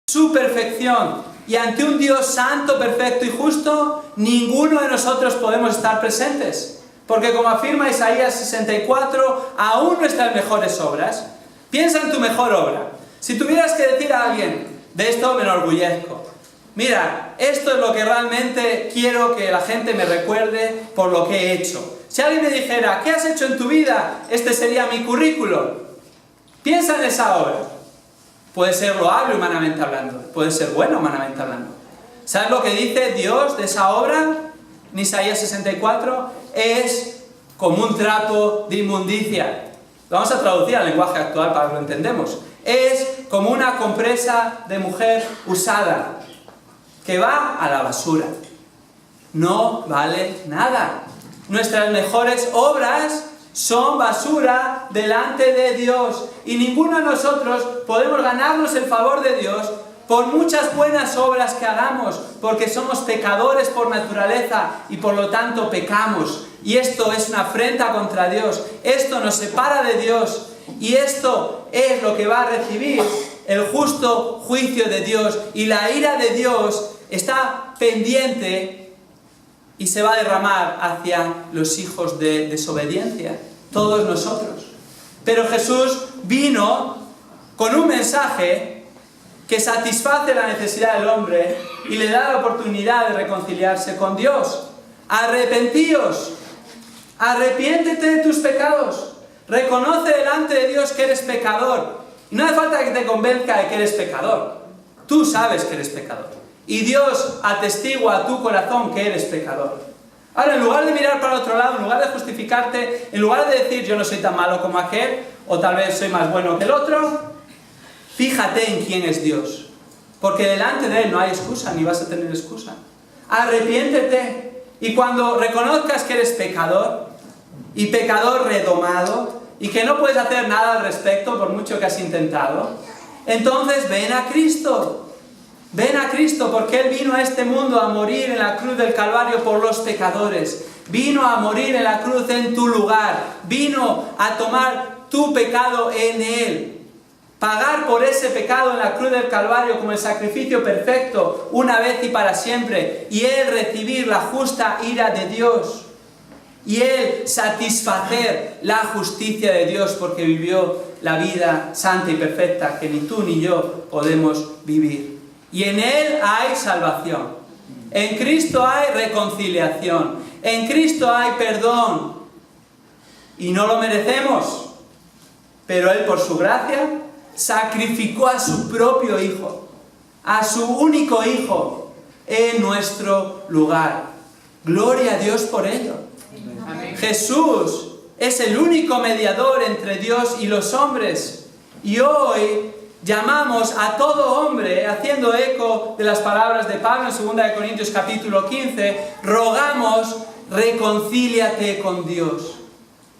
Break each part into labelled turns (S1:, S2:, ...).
S1: su perfección, y ante un Dios santo, perfecto y justo, ninguno de nosotros podemos estar presentes. Porque como afirma Isaías 64, aún nuestras mejores obras, piensa en tu mejor obra. Si tuvieras que decir a alguien, de esto me enorgullezco, mira, esto es lo que realmente quiero que la gente me recuerde por lo que he hecho. Si alguien me dijera, ¿qué has hecho en tu vida? Este sería mi currículum. Piensa en esa obra. Puede ser loable humanamente hablando, puede ser bueno humanamente hablando. ¿Sabes lo que dice Dios de esa obra? En Isaías 64, es como un trapo de inmundicia. Lo vamos a traducir al lenguaje actual para que lo entendamos. Es como una compresa de mujer usada, que va a la basura. No vale nada. Nuestras mejores obras son basura delante de Dios. Y ninguno de nosotros podemos ganarnos el favor de Dios por muchas buenas obras que hagamos, porque somos pecadores por naturaleza y por lo tanto pecamos. Y esto es una afrenta contra Dios. Esto nos separa de Dios. Y esto es lo que va a recibir el justo juicio de Dios. Y la ira de Dios está pendiente y se va a derramar hacia los hijos de desobediencia, todos nosotros. Pero Jesús vino con un mensaje que satisface la necesidad del hombre y le da la oportunidad de reconciliarse con Dios. Arrepentíos, arrepiéntete de tus pecados, reconoce delante de Dios que eres pecador. Y no hace falta que te convenzca de que eres pecador. Tú sabes que eres pecador. Y Dios atestigua a tu corazón que eres pecador. Ahora, en lugar de mirar para otro lado, en lugar de justificarte, en lugar de decir yo no soy tan malo como aquel, o tal vez soy más bueno que el otro, fíjate en quién es Dios. Porque delante de Él no hay excusa, ni vas a tener excusa. Arrepiéntete. Y cuando reconozcas que eres pecador, y pecador redomado, y que no puedes hacer nada al respecto por mucho que has intentado, entonces ven a Cristo. Ven a Cristo, porque Él vino a este mundo a morir en la cruz del Calvario por los pecadores. Vino a morir en la cruz en tu lugar. Vino a tomar tu pecado en Él. Pagar por ese pecado en la cruz del Calvario como el sacrificio perfecto, una vez y para siempre. Y Él recibir la justa ira de Dios. Y Él satisfacer la justicia de Dios, porque vivió la vida santa y perfecta que ni tú ni yo podemos vivir. Y en Él hay salvación. En Cristo hay reconciliación. En Cristo hay perdón. Y no lo merecemos. Pero Él, por su gracia, sacrificó a su propio Hijo, a su único Hijo, en nuestro lugar. Gloria a Dios por ello. Amén. Jesús es el único mediador entre Dios y los hombres. Y hoy llamamos a todo hombre, haciendo eco de las palabras de Pablo en 2 Corintios capítulo 15, rogamos, reconcíliate con Dios.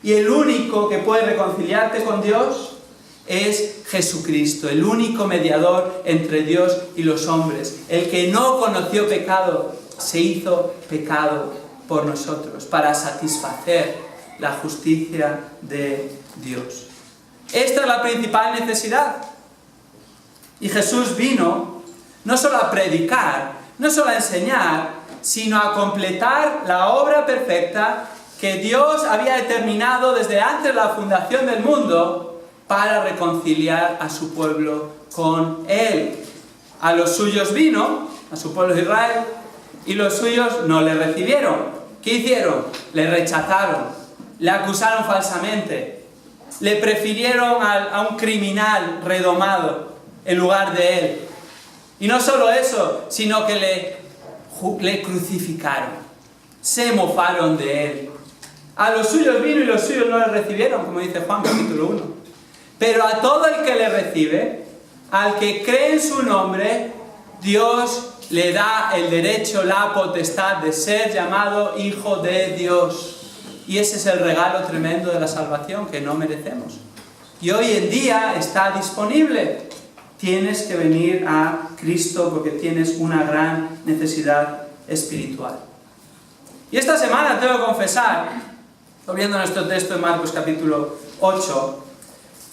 S1: Y el único que puede reconciliarte con Dios es Jesucristo, el único mediador entre Dios y los hombres. El que no conoció pecado, se hizo pecado por nosotros, para satisfacer la justicia de Dios. Esta es la principal necesidad. Y Jesús vino no solo a predicar, no solo a enseñar, sino a completar la obra perfecta que Dios había determinado desde antes de la fundación del mundo para reconciliar a su pueblo con Él. A los suyos vino, a su pueblo de Israel, y los suyos no le recibieron. ¿Qué hicieron? Le rechazaron, le acusaron falsamente, le prefirieron a un criminal redomado en lugar de Él. Y no solo eso, sino que le crucificaron, se mofaron de Él. A los suyos vino y los suyos no le recibieron, como dice Juan capítulo 1. Pero a todo el que le recibe, al que cree en su nombre, Dios le da el derecho, la potestad de ser llamado hijo de Dios. Y ese es el regalo tremendo de la salvación que no merecemos. Y hoy en día está disponible. Tienes que venir a Cristo porque tienes una gran necesidad espiritual. Y esta semana tengo que confesar, volviendo a nuestro texto en Marcos capítulo 8,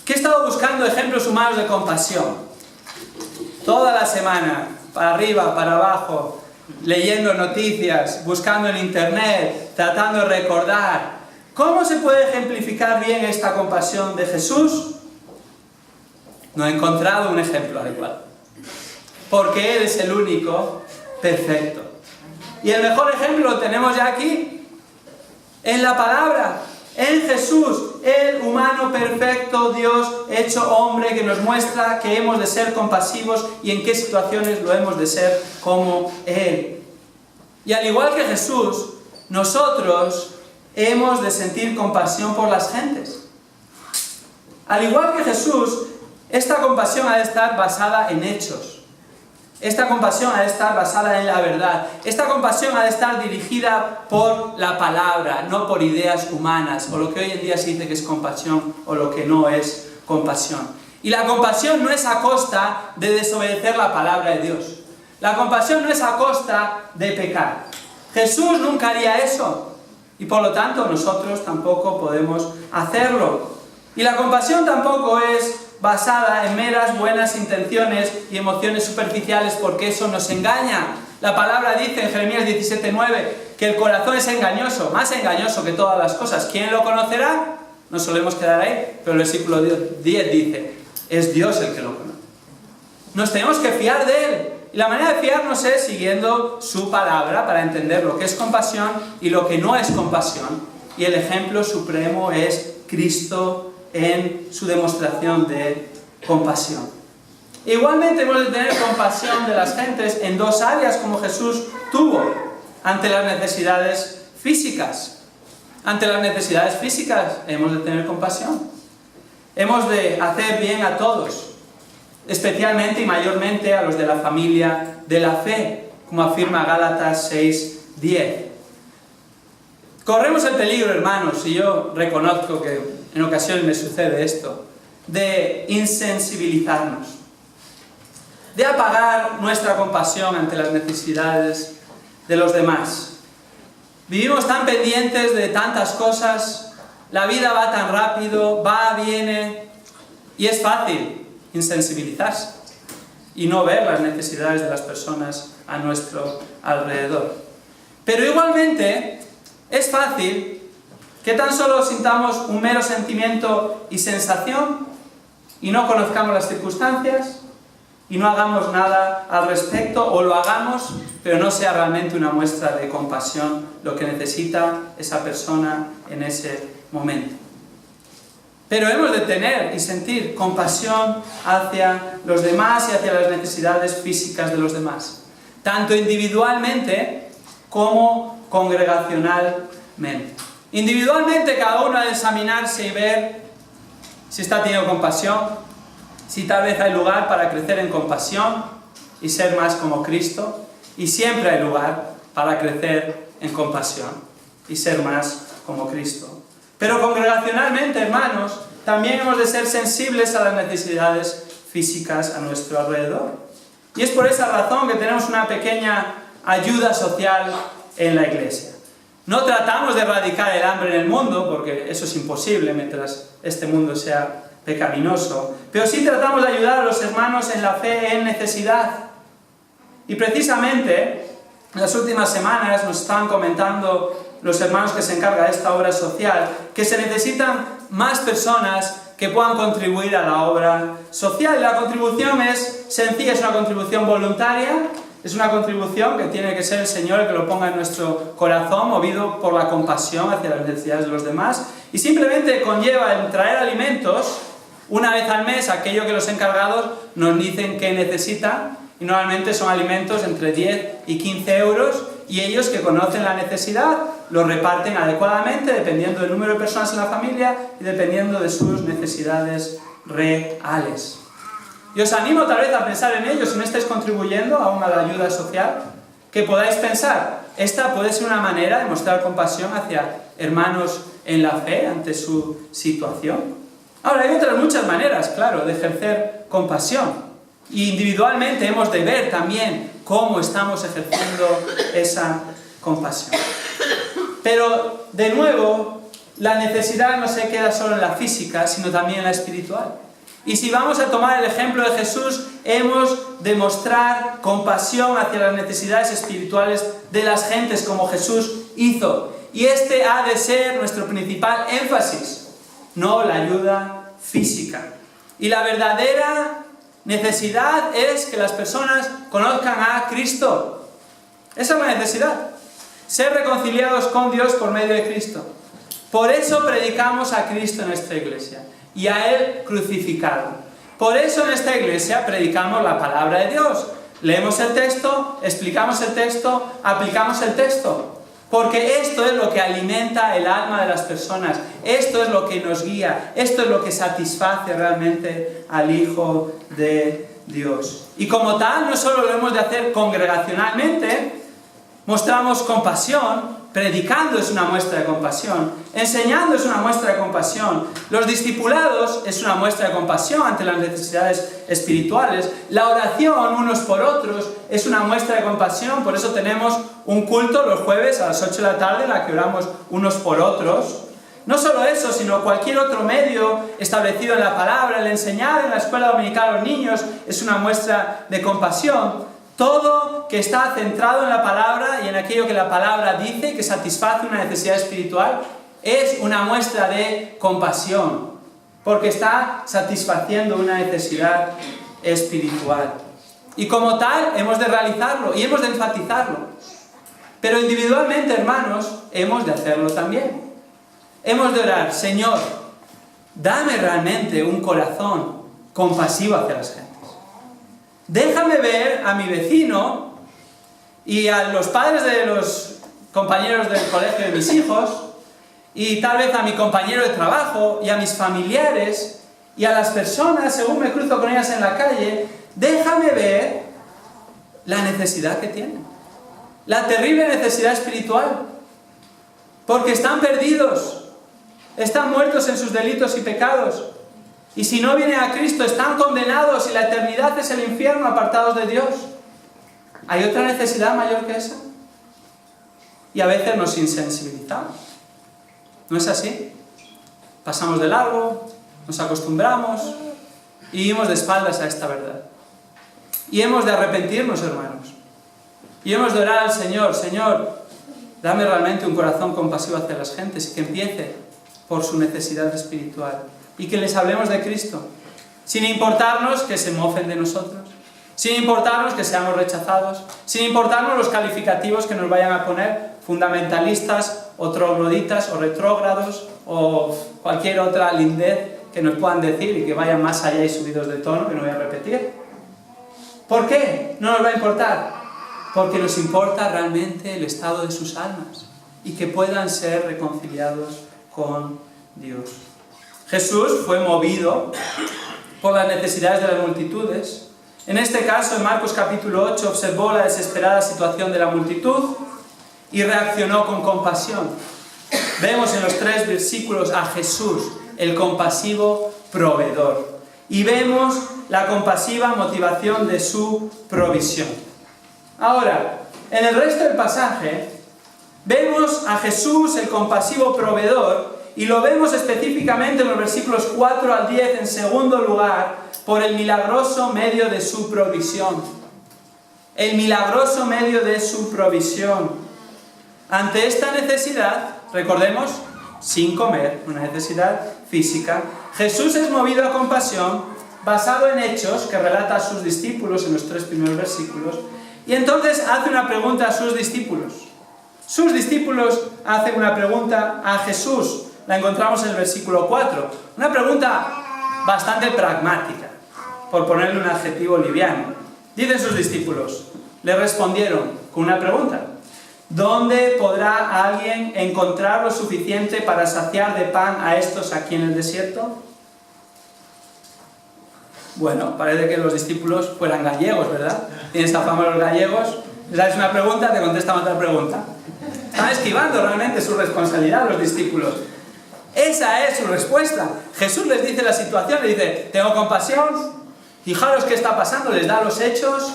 S1: que he estado buscando ejemplos humanos de compasión. toda la semana, para arriba, para abajo, leyendo noticias, buscando en internet, tratando de recordar. ¿Cómo se puede ejemplificar bien esta compasión de Jesús? No he encontrado un ejemplo adecuado. Porque Él es el único perfecto. Y el mejor ejemplo lo tenemos ya aquí, en la palabra, en Jesús, el humano perfecto, Dios hecho hombre, que nos muestra que hemos de ser compasivos y en qué situaciones lo hemos de ser como Él. Y al igual que Jesús, nosotros hemos de sentir compasión por las gentes. Al igual que Jesús, esta compasión ha de estar basada en hechos. Esta compasión ha de estar basada en la verdad. Esta compasión ha de estar dirigida por la palabra, no por ideas humanas, o lo que hoy en día se dice que es compasión, o lo que no es compasión. Y la compasión no es a costa de desobedecer la palabra de Dios. La compasión no es a costa de pecar. Jesús nunca haría eso. Y por lo tanto nosotros tampoco podemos hacerlo. Y la compasión tampoco es basada en meras buenas intenciones y emociones superficiales, porque eso nos engaña. La palabra dice en Jeremías 17:9 que el corazón es engañoso, más engañoso que todas las cosas. ¿Quién lo conocerá? Nos solemos quedar ahí, pero el versículo 10 dice, es Dios el que lo conoce. Nos tenemos que fiar de Él. Y la manera de fiarnos es siguiendo su palabra para entender lo que es compasión y lo que no es compasión. Y el ejemplo supremo es Cristo en su demostración de compasión. Igualmente hemos de tener compasión de las gentes en dos áreas como Jesús tuvo ante las necesidades físicas. Ante las necesidades físicas hemos de tener compasión. Hemos de hacer bien a todos, especialmente y mayormente a los de la familia de la fe, como afirma Gálatas 6:10. Corremos el peligro, hermanos, y yo reconozco que en ocasiones me sucede esto, de insensibilizarnos, de apagar nuestra compasión ante las necesidades de los demás. Vivimos tan pendientes de tantas cosas, la vida va tan rápido, va, viene, y es fácil insensibilizarse y no ver las necesidades de las personas a nuestro alrededor. Pero igualmente es fácil que tan solo sintamos un mero sentimiento y sensación y no conozcamos las circunstancias y no hagamos nada al respecto, o lo hagamos, pero no sea realmente una muestra de compasión lo que necesita esa persona en ese momento. Pero hemos de tener y sentir compasión hacia los demás y hacia las necesidades físicas de los demás, tanto individualmente como congregacionalmente. Individualmente cada uno ha de examinarse y ver si está teniendo compasión, si tal vez hay lugar para crecer en compasión y ser más como Cristo, y siempre hay lugar para crecer en compasión y ser más como Cristo. Pero congregacionalmente, hermanos, también hemos de ser sensibles a las necesidades físicas a nuestro alrededor. Y es por esa razón que tenemos una pequeña ayuda social en la iglesia. No tratamos de erradicar el hambre en el mundo, porque eso es imposible mientras este mundo sea pecaminoso, pero sí tratamos de ayudar a los hermanos en la fe en necesidad. Y precisamente en las últimas semanas nos estaban comentando los hermanos que se encargan de esta obra social que se necesitan más personas que puedan contribuir a la obra social. Y la contribución es sencilla, es una contribución voluntaria. Es una contribución que tiene que ser el Señor el que lo ponga en nuestro corazón, movido por la compasión hacia las necesidades de los demás. Y simplemente conlleva el traer alimentos una vez al mes, aquello que los encargados nos dicen que necesitan. Y normalmente son alimentos entre 10 y 15 euros. Y ellos, que conocen la necesidad, lo reparten adecuadamente dependiendo del número de personas en la familia y dependiendo de sus necesidades reales. Y os animo tal vez a pensar en ello, si no estáis contribuyendo aún a la ayuda social, que podáis pensar, esta puede ser una manera de mostrar compasión hacia hermanos en la fe ante su situación. Ahora, hay otras muchas maneras, claro, de ejercer compasión. Y individualmente hemos de ver también cómo estamos ejerciendo esa compasión. Pero, de nuevo, la necesidad no se queda solo en la física, sino también en la espiritual. Y si vamos a tomar el ejemplo de Jesús, hemos de mostrar compasión hacia las necesidades espirituales de las gentes como Jesús hizo. Y este ha de ser nuestro principal énfasis, no la ayuda física. Y la verdadera necesidad es que las personas conozcan a Cristo. Esa es la necesidad. Ser reconciliados con Dios por medio de Cristo. Por eso predicamos a Cristo en esta iglesia y a Él crucificado. Por eso en esta iglesia predicamos la palabra de Dios. Leemos el texto, explicamos el texto, aplicamos el texto. Porque esto es lo que alimenta el alma de las personas. Esto es lo que nos guía. Esto es lo que satisface realmente al Hijo de Dios. Y como tal, no solo lo hemos de hacer congregacionalmente, mostramos compasión. Predicando es una muestra de compasión. Enseñando es una muestra de compasión. Los discipulados es una muestra de compasión ante las necesidades espirituales. La oración unos por otros es una muestra de compasión. Por eso tenemos un culto los jueves a las 8 de la tarde en la que oramos unos por otros. No solo eso, sino cualquier otro medio establecido en la palabra, el enseñar en la escuela dominical a los niños es una muestra de compasión. Todo que está centrado en la palabra y en aquello que la palabra dice, que satisface una necesidad espiritual, es una muestra de compasión, porque está satisfaciendo una necesidad espiritual. Y como tal, hemos de realizarlo y hemos de enfatizarlo. Pero individualmente, hermanos, hemos de hacerlo también. Hemos de orar: Señor, dame realmente un corazón compasivo hacia las gentes. Déjame ver a mi vecino y a los padres de los compañeros del colegio de mis hijos, y tal vez a mi compañero de trabajo y a mis familiares y a las personas según me cruzo con ellas en la calle. Déjame ver la necesidad que tienen, la terrible necesidad espiritual, porque están perdidos, están muertos en sus delitos y pecados. Y si no vienen a Cristo, están condenados y la eternidad es el infierno, apartados de Dios. ¿Hay otra necesidad mayor que esa? Y a veces nos insensibilizamos. ¿No es así? Pasamos de largo, nos acostumbramos y vivimos de espaldas a esta verdad. Y hemos de arrepentirnos, hermanos. Y hemos de orar al Señor: Señor, dame realmente un corazón compasivo hacia las gentes y que empiece por su necesidad espiritual. Y que les hablemos de Cristo, sin importarnos que se mofen de nosotros, sin importarnos que seamos rechazados, sin importarnos los calificativos que nos vayan a poner, fundamentalistas, o trogloditas, o retrógrados, o cualquier otra lindez que nos puedan decir y que vayan más allá y subidos de tono, que no voy a repetir. ¿Por qué no nos va a importar? Porque nos importa realmente el estado de sus almas y que puedan ser reconciliados con Dios. Jesús fue movido por las necesidades de las multitudes. En este caso, en Marcos capítulo 8, observó la desesperada situación de la multitud y reaccionó con compasión. Vemos en los 3 versículos a Jesús, el compasivo proveedor. Y vemos la compasiva motivación de su provisión. Ahora, en el resto del pasaje, vemos a Jesús, el compasivo proveedor, y lo vemos específicamente en los versículos 4 al 10, en segundo lugar, por el milagroso medio de su provisión. El milagroso medio de su provisión. Ante esta necesidad, recordemos, sin comer, una necesidad física, Jesús es movido a compasión, basado en hechos que relata a sus discípulos en los 3 primeros versículos, y entonces hace una pregunta a sus discípulos. Sus discípulos hacen una pregunta a Jesús. La encontramos en el versículo 4. Una pregunta bastante pragmática, por ponerle un adjetivo liviano. Dicen sus discípulos, le respondieron con una pregunta: ¿dónde podrá alguien encontrar lo suficiente para saciar de pan a estos aquí en el desierto? Bueno, parece que los discípulos fueran gallegos, ¿verdad? Tienen esta fama los gallegos. Les haces una pregunta, te contestan otra pregunta. Están esquivando realmente su responsabilidad los discípulos. Esa es su respuesta. Jesús les dice la situación, les dice: tengo compasión, fijaros qué está pasando, les da los hechos,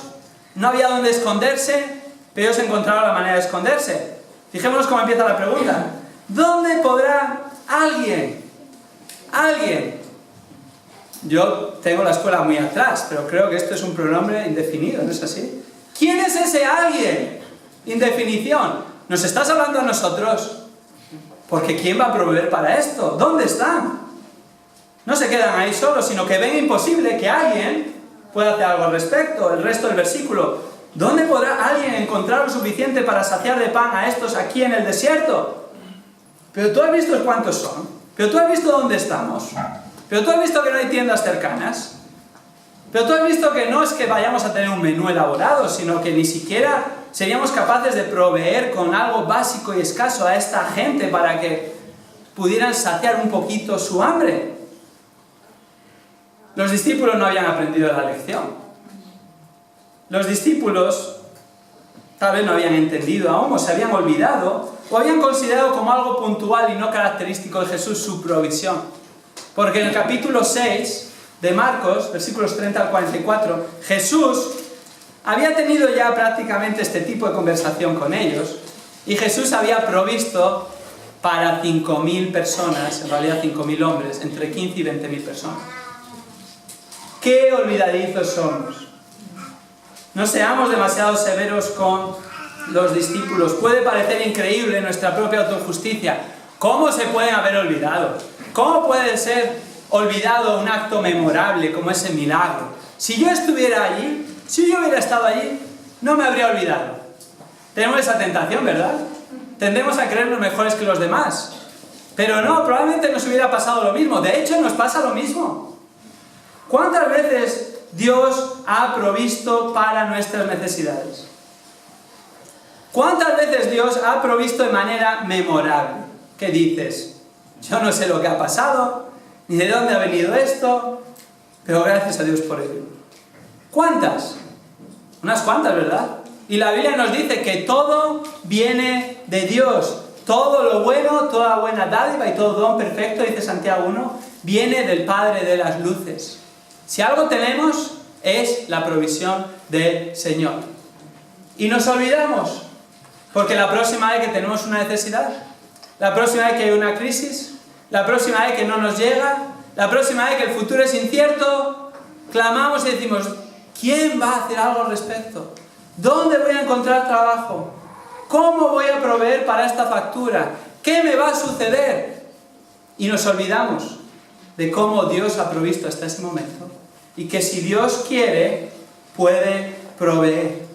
S1: no había dónde esconderse, pero ellos encontraron la manera de esconderse. Fijémonos cómo empieza la pregunta: ¿dónde podrá alguien Yo tengo la escuela muy atrás, pero creo que esto es un pronombre indefinido, ¿no es así? ¿Quién es ese alguien? Indefinición. ¿Nos estás hablando a nosotros? Porque ¿quién va a proveer para esto? ¿Dónde están? No se quedan ahí solos, sino que ven imposible que alguien pueda hacer algo al respecto. El resto del versículo. ¿Dónde podrá alguien encontrar lo suficiente para saciar de pan a estos aquí en el desierto? Pero tú has visto cuántos son. Pero tú has visto dónde estamos. Pero tú has visto que no hay tiendas cercanas. Pero tú has visto que no es que vayamos a tener un menú elaborado, sino que ni siquiera seríamos capaces de proveer con algo básico y escaso a esta gente para que pudieran saciar un poquito su hambre. Los discípulos no habían aprendido la lección. Los discípulos tal vez no habían entendido aún, o se habían olvidado, o habían considerado como algo puntual y no característico de Jesús su provisión. Porque en el capítulo 6 de Marcos, versículos 30 al 44, Jesús había tenido ya prácticamente este tipo de conversación con ellos, y Jesús había provisto para 5.000 personas, en realidad 5.000 hombres, entre 15 y 20.000 personas. ¡Qué olvidadizos somos! No seamos demasiado severos con los discípulos. Puede parecer increíble nuestra propia autojusticia. ¿Cómo se pueden haber olvidado? ¿Cómo puede ser olvidado un acto memorable como ese milagro? Si yo estuviera allí, si yo hubiera estado allí, no me habría olvidado. Tenemos esa tentación, ¿verdad? Tendemos a creernos mejores que los demás. Pero no, probablemente nos hubiera pasado lo mismo. De hecho, nos pasa lo mismo. ¿Cuántas veces Dios ha provisto para nuestras necesidades? ¿Cuántas veces Dios ha provisto de manera memorable? ¿Qué dices? Yo no sé lo que ha pasado, ni de dónde ha venido esto, pero gracias a Dios por ello. ¿Cuántas? Unas cuantas, ¿verdad? Y la Biblia nos dice que todo viene de Dios. Todo lo bueno, toda buena dádiva y todo don perfecto, dice Santiago 1, viene del Padre de las luces. Si algo tenemos, es la provisión del Señor. Y nos olvidamos, porque la próxima vez que tenemos una necesidad, la próxima vez que hay una crisis, la próxima vez que no nos llega, la próxima vez que el futuro es incierto, clamamos y decimos, ¿quién va a hacer algo al respecto? ¿Dónde voy a encontrar trabajo? ¿Cómo voy a proveer para esta factura? ¿Qué me va a suceder? Y nos olvidamos de cómo Dios ha provisto hasta ese momento y que si Dios quiere, puede proveer.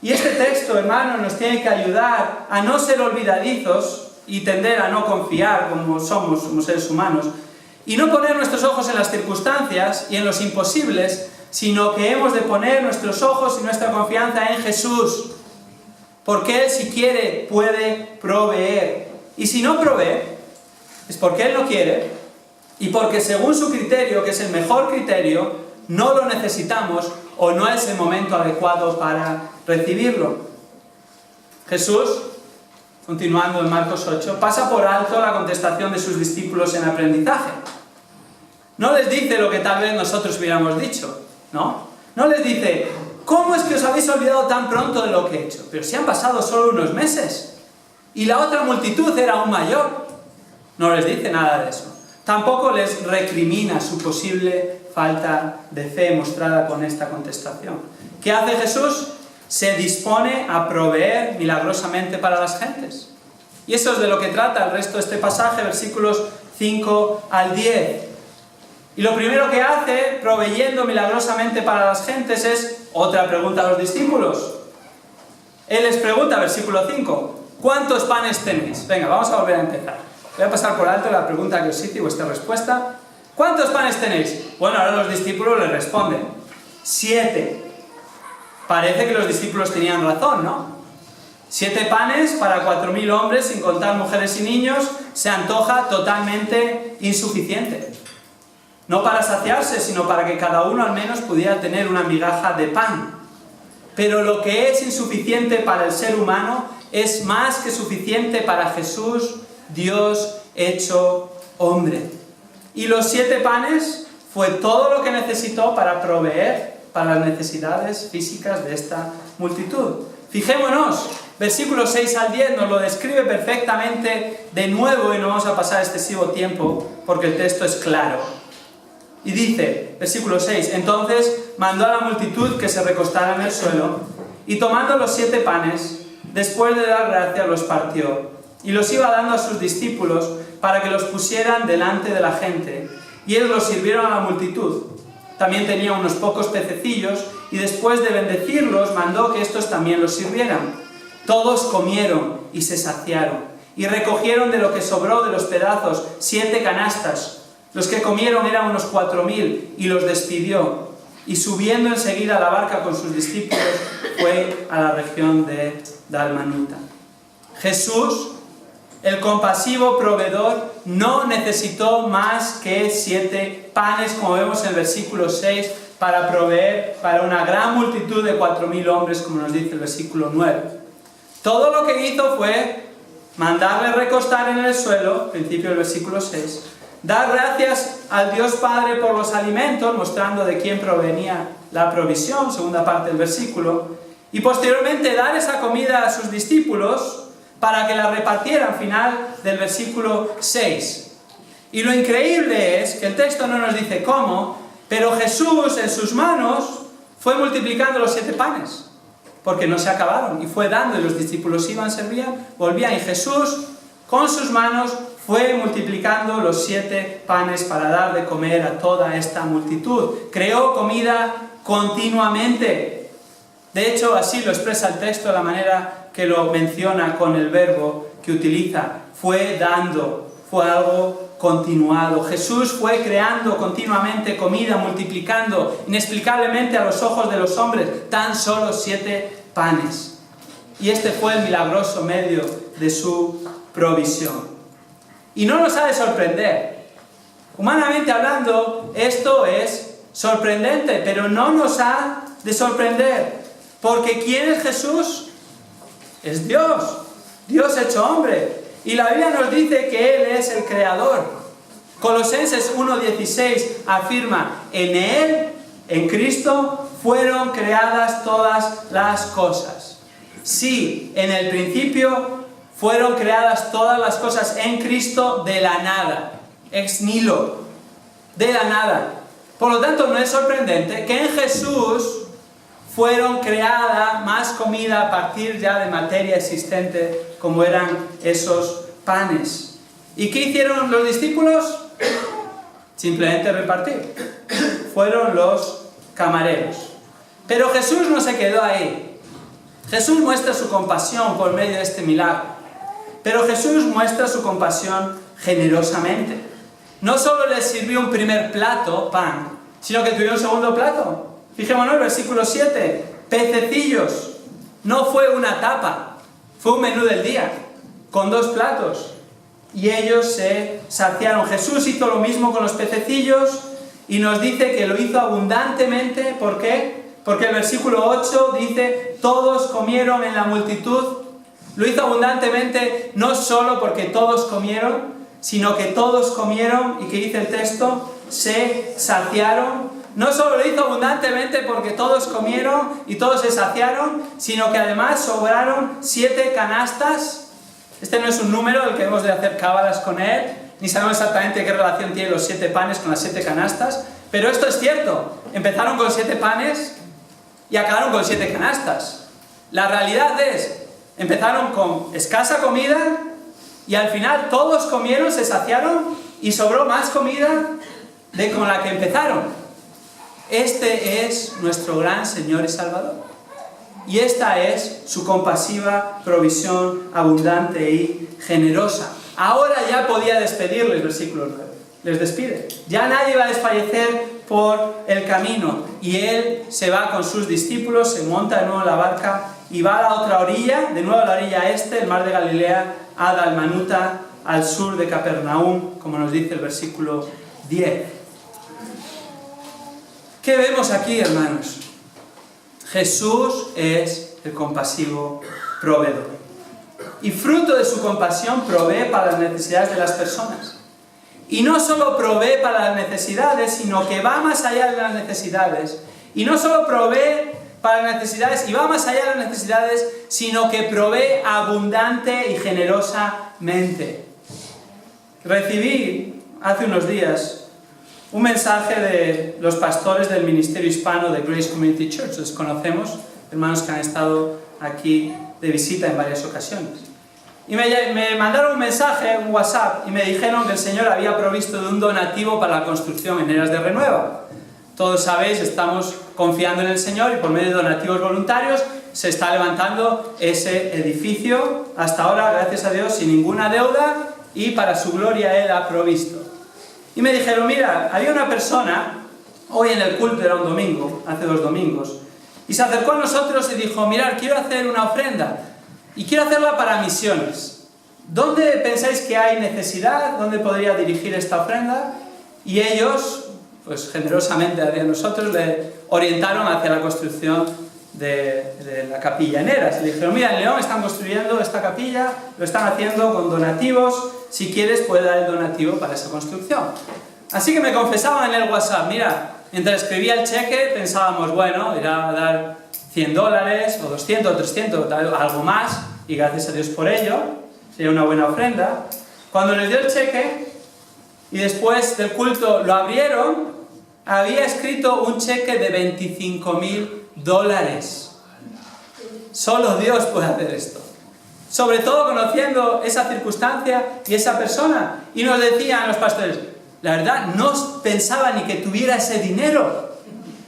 S1: Y este texto, hermanos, nos tiene que ayudar a no ser olvidadizos y tender a no confiar como somos como seres humanos y no poner nuestros ojos en las circunstancias y en los imposibles, sino que hemos de poner nuestros ojos y nuestra confianza en Jesús, porque Él, si quiere, puede proveer. Y si no provee, es porque Él no quiere y porque según su criterio, que es el mejor criterio, no lo necesitamos o no es el momento adecuado para recibirlo. Jesús, continuando en Marcos 8, pasa por alto la contestación de sus discípulos en aprendizaje. No les dice lo que tal vez nosotros hubiéramos dicho, ¿no? No les dice, ¿cómo es que os habéis olvidado tan pronto de lo que he hecho? Pero si han pasado solo unos meses y la otra multitud era aún mayor. No les dice nada de eso. Tampoco les recrimina su posible falta de fe mostrada con esta contestación. ¿Qué hace Jesús? Se dispone a proveer milagrosamente para las gentes. Y eso es de lo que trata el resto de este pasaje, versículos 5 al 10. Y lo primero que hace, proveyendo milagrosamente para las gentes, es otra pregunta a los discípulos. Él les pregunta, versículo 5, ¿cuántos panes tenéis? Venga, vamos a volver a empezar. Voy a pasar por alto la pregunta que os hice y vuestra respuesta. ¿Cuántos panes tenéis? Bueno, ahora los discípulos le responden, 7. Parece que los discípulos tenían razón, ¿no? 7 panes para 4.000 hombres, sin contar mujeres y niños, se antoja totalmente insuficiente. No para saciarse, sino para que cada uno al menos pudiera tener una migaja de pan. Pero lo que es insuficiente para el ser humano es más que suficiente para Jesús, Dios hecho hombre. Y los 7 panes fue todo lo que necesitó para proveer para las necesidades físicas de esta multitud. Fijémonos, versículos 6 al 10 nos lo describe perfectamente de nuevo y no vamos a pasar excesivo tiempo porque el texto es claro. Y dice, versículo 6, entonces mandó a la multitud que se recostara en el suelo, y tomando los 7 panes, después de dar gracias los partió, y los iba dando a sus discípulos para que los pusieran delante de la gente, y ellos los sirvieron a la multitud. También tenía unos pocos pececillos, y después de bendecirlos mandó que estos también los sirvieran. Todos comieron y se saciaron, y recogieron de lo que sobró de los pedazos 7 canastas. Los que comieron eran unos 4.000, y los despidió. Y subiendo enseguida a la barca con sus discípulos, fue a la región de Dalmanuta. Jesús, el compasivo proveedor, no necesitó más que 7 panes, como vemos en el versículo 6, para proveer para una gran multitud de 4.000 hombres, como nos dice el versículo 9. Todo lo que hizo fue mandarle recostar en el suelo, principio del versículo 6, dar gracias al Dios Padre por los alimentos, mostrando de quién provenía la provisión, segunda parte del versículo, y posteriormente dar esa comida a sus discípulos para que la repartieran, final del versículo 6. Y lo increíble es que el texto no nos dice cómo, pero Jesús en sus manos fue multiplicando los 7 panes, porque no se acabaron, y fue dando, y los discípulos iban, servían, volvían, y Jesús con sus manos fue multiplicando los 7 panes para dar de comer a toda esta multitud. Creó comida continuamente. De hecho, así lo expresa el texto de la manera que lo menciona con el verbo que utiliza. Fue dando, fue algo continuado. Jesús fue creando continuamente comida, multiplicando inexplicablemente a los ojos de los hombres tan solo 7 panes. Y este fue el milagroso medio de su provisión. Y no nos ha de sorprender. Humanamente hablando, esto es sorprendente, pero no nos ha de sorprender. Porque ¿quién es Jesús? Es Dios. Dios hecho hombre. Y la Biblia nos dice que Él es el creador. Colosenses 1:16 afirma, en Él, en Cristo, fueron creadas todas las cosas. Sí, en el principio fueron creadas todas las cosas en Cristo de la nada, ex nihilo, de la nada. Por lo tanto, no es sorprendente que en Jesús fueron creada más comida a partir ya de materia existente, como eran esos panes. ¿Y qué hicieron los discípulos? Simplemente repartir. Fueron los camareros. Pero Jesús no se quedó ahí. Jesús muestra su compasión por medio de este milagro. Pero Jesús muestra su compasión generosamente. No solo les sirvió un primer plato, pan, sino que tuvieron un segundo plato. Fijémonos, versículo 7, pececillos. No fue una tapa, fue un menú del día, con 2 platos. Y ellos se saciaron. Jesús hizo lo mismo con los pececillos y nos dice que lo hizo abundantemente. ¿Por qué? Porque el versículo 8 dice, todos comieron en la multitud. Lo hizo abundantemente no solo porque todos comieron, sino que todos comieron, y que dice el texto, se saciaron. No solo lo hizo abundantemente porque todos comieron y todos se saciaron, sino que además sobraron 7 canastas. Este no es un número del que hemos de hacer cábalas con él, ni sabemos exactamente qué relación tienen los 7 panes con las 7 canastas, pero esto es cierto. Empezaron con 7 panes y acabaron con 7 canastas. La realidad es, empezaron con escasa comida y al final todos comieron, se saciaron y sobró más comida de con la que empezaron. Este es nuestro gran Señor y Salvador. Y esta es su compasiva provisión abundante y generosa. Ahora ya podía despedirles, versículo 9. Les despide. Ya nadie va a desfallecer por el camino. Y Él se va con sus discípulos, se monta de nuevo en la barca y va a la otra orilla, de nuevo a la orilla este, el mar de Galilea, a Dalmanuta, al sur de Capernaum, como nos dice el versículo 10. ¿Qué vemos aquí, hermanos? Jesús es el compasivo proveedor. Y fruto de su compasión provee para las necesidades de las personas. Y no solo provee para las necesidades, sino que va más allá de las necesidades. Y no solo provee para las necesidades y va más allá de las necesidades, sino que provee abundante y generosamente. Recibí hace unos días un mensaje de los pastores del Ministerio Hispano de Grace Community Church. Los conocemos, hermanos que han estado aquí de visita en varias ocasiones. Y me mandaron un mensaje, un WhatsApp, y me dijeron que el Señor había provisto de un donativo para la construcción en Heras de Renueva. Todos sabéis, estamos confiando en el Señor y por medio de donativos voluntarios se está levantando ese edificio, hasta ahora, gracias a Dios, sin ninguna deuda, y para su gloria Él ha provisto. Y me dijeron, mira, había una persona, hoy en el culto, era un domingo, hace 2 domingos, y se acercó a nosotros y dijo, mirad, quiero hacer una ofrenda, y quiero hacerla para misiones. ¿Dónde pensáis que hay necesidad? ¿Dónde podría dirigir esta ofrenda? Y ellos, pues generosamente hacia nosotros, le orientaron hacia la construcción de la capilla en Heras. Le dijeron, mira, en León están construyendo esta capilla, lo están haciendo con donativos, si quieres puedes dar el donativo para esa construcción. Así que me confesaban en el WhatsApp, mira, mientras escribía el cheque pensábamos, bueno, irá a dar $100 o 200 o 300, algo más, y gracias a Dios por ello, sería una buena ofrenda. Cuando les dio el cheque y después del culto lo abrieron, había escrito un cheque de $25,000. Solo Dios puede hacer esto. Sobre todo conociendo esa circunstancia y esa persona. Y nos decían los pastores, la verdad, no pensaba ni que tuviera ese dinero.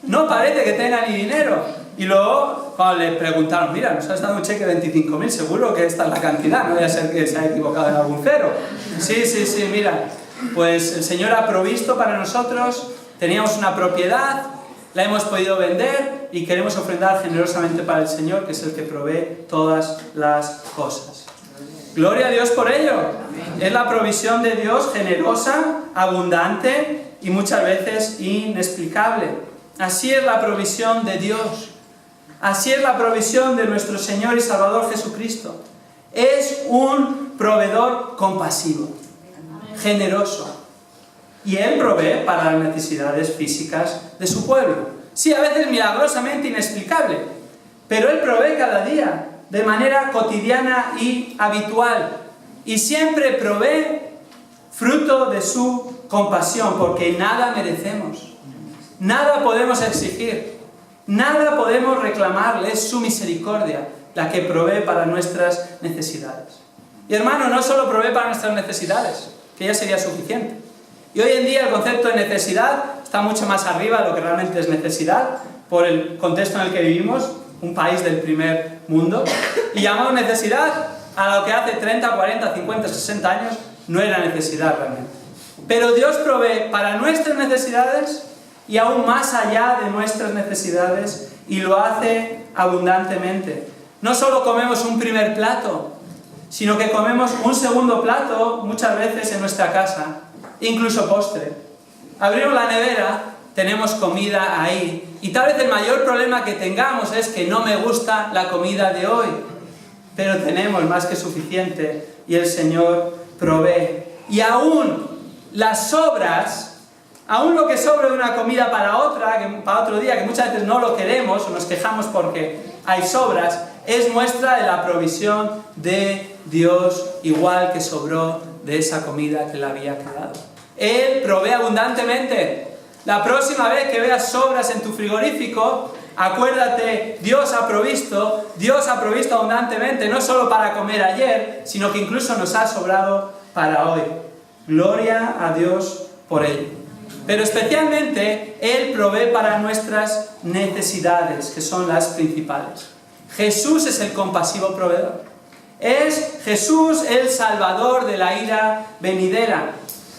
S1: No parece que tenga ni dinero. Y luego, cuando le preguntaron, mira, nos has dado un cheque de 25.000, seguro que esta es la cantidad, no vaya a ser que se haya equivocado en algún cero. Sí, mira, pues el Señor ha provisto para nosotros, teníamos una propiedad, la hemos podido vender y queremos ofrendar generosamente para el Señor, que es el que provee todas las cosas. Gloria a Dios por ello. Es la provisión de Dios generosa, abundante y muchas veces inexplicable. Así es la provisión de Dios. Así es la provisión de nuestro Señor y Salvador Jesucristo. Es un proveedor compasivo, generoso. Y Él provee para las necesidades físicas de su pueblo. Sí, a veces milagrosamente inexplicable, pero Él provee cada día, de manera cotidiana y habitual. Y siempre provee fruto de su compasión, porque nada merecemos. Nada podemos exigir, nada podemos reclamarle, es su misericordia la que provee para nuestras necesidades. Y hermano, no solo provee para nuestras necesidades, que ya sería suficiente. Y hoy en día el concepto de necesidad está mucho más arriba de lo que realmente es necesidad, por el contexto en el que vivimos, un país del primer mundo, y llamamos necesidad a lo que hace 30, 40, 50, 60 años no era necesidad realmente. Pero Dios provee para nuestras necesidades y aún más allá de nuestras necesidades, y lo hace abundantemente. No solo comemos un primer plato, sino que comemos un segundo plato muchas veces en nuestra casa, incluso postre. Abrimos la nevera, tenemos comida ahí, y tal vez el mayor problema que tengamos es que no me gusta la comida de hoy, pero tenemos más que suficiente y el Señor provee. Y aún las sobras, aún lo que sobra de una comida para otro día, que muchas veces no lo queremos o nos quejamos porque hay sobras, es muestra de la provisión de Dios, igual que sobró de esa comida que le había quedado. Él provee abundantemente. La próxima vez que veas sobras en tu frigorífico, acuérdate, Dios ha provisto abundantemente, no solo para comer ayer, sino que incluso nos ha sobrado para hoy. Gloria a Dios por ello. Pero especialmente, Él provee para nuestras necesidades, que son las principales. Jesús es el compasivo proveedor. Es Jesús el Salvador de la ira venidera.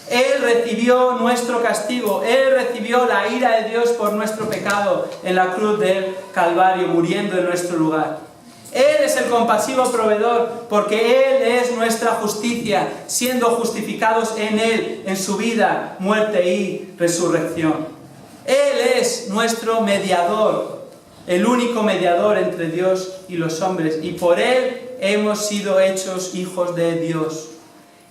S1: Él recibió nuestro castigo, Él recibió la ira de Dios por nuestro pecado en la cruz del Calvario, muriendo en nuestro lugar. Él es el compasivo proveedor, porque Él es nuestra justicia, siendo justificados en Él, en su vida, muerte y resurrección. Él es nuestro mediador, el único mediador entre Dios y los hombres, y por Él hemos sido hechos hijos de Dios.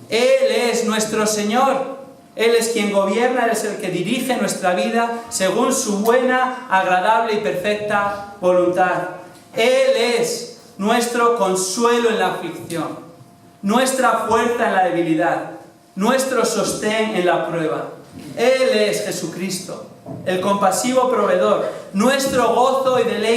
S1: Él es nuestro Señor, Él es quien gobierna, Él es el que dirige nuestra vida según su buena, agradable y perfecta voluntad. Él es nuestro consuelo en la aflicción, nuestra fuerza en la debilidad, nuestro sostén en la prueba. Él es Jesucristo, el compasivo proveedor, nuestro gozo y deleite.